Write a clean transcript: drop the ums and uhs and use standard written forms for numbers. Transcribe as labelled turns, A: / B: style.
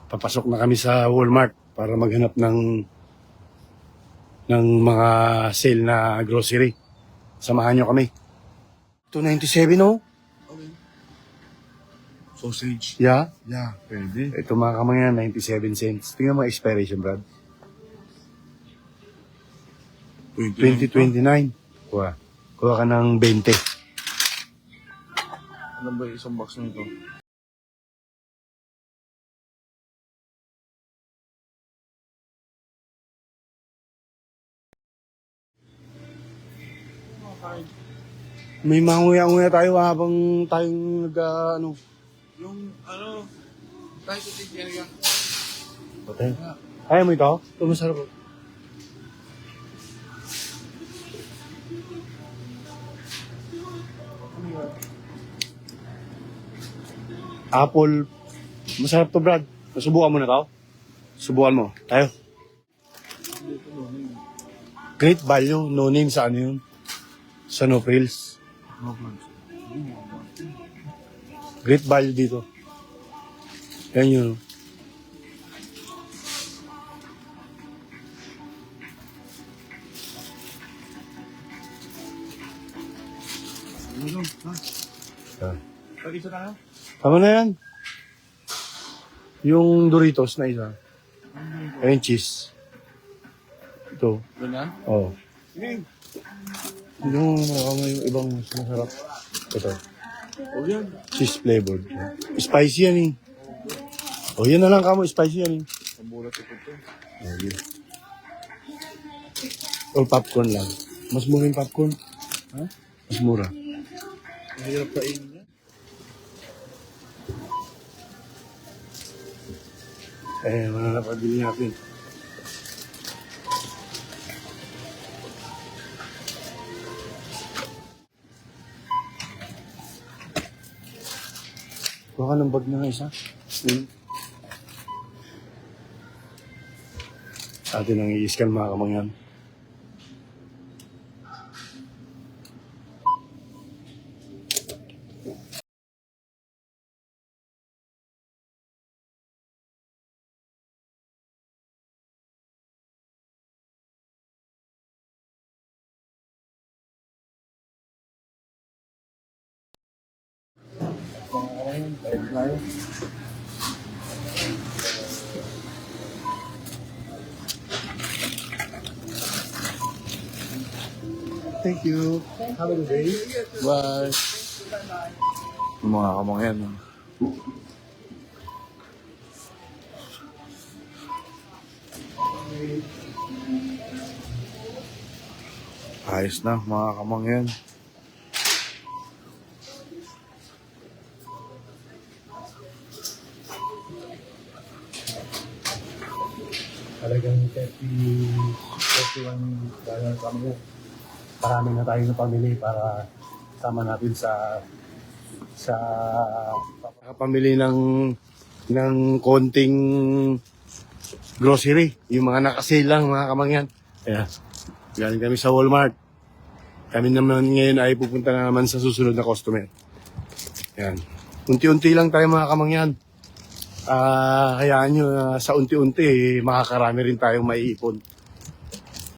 A: Papasok na kami sa Walmart para maghanap ng mga sale na grocery. Samahan nyo kami. 297 oh.
B: Okay. Sausage.
A: Yeah.
B: Yeah, pwede.
A: Ito mga kamangyan, 97 cents. Tingnan mo expiration, Brad. 2029. Kuha ka ng 20.
B: Ano ba yung isang box nito?
A: May manguya-nguya tayo habang tayong
B: Yung ano, tayo sa tigyan yan.
A: Okay. Kaya mo ito? Ito masarap. Apple. Masarap to, Brad. Nasubukan mo na to? Subukan mo. Tayo. Great value. No name sa ano yun? Sa No Frills.
B: No plans.
A: Great value dito. Yan yun.
B: Ano ha?
A: Ah.
B: Pag-isa tayo?
A: Tama na yan. Yung Doritos na isa. Ayun, cheese. Ito.
B: Ganyan?
A: Oo.
B: Sige.
A: Yung yung ibang mas masarap. Ito.
B: O yan.
A: Cheese flavored. Spicy yan eh. O yan na lang kamo, spicy yan eh.
B: Pabulat ito ito.
A: Okay. O popcorn lang. Mas mura yung popcorn.
B: Ha?
A: Mas mura.
B: Mahirap kainin niya.
A: Eh, wala na pabili natin. Kuha ka ng bag na isa. Atin ang i-scan mga kamangyan. Thank you. Have a good day.
B: Bye. Yung mga kamangyan. Ayos na mga kamangyan.
A: Talagang 31 dollar kami. Marami na tayo na pamili para sama natin sa pamili ng konting grocery. Yung mga nakasale lang mga kamangyan. Kaya galing kami sa Walmart. Kami naman ngayon ay pupunta na naman sa susunod na customer. Yan. Unti-unti lang tayo mga kamangyan. Hayaan nyo sa unti-unti makakarami rin tayong maiipon.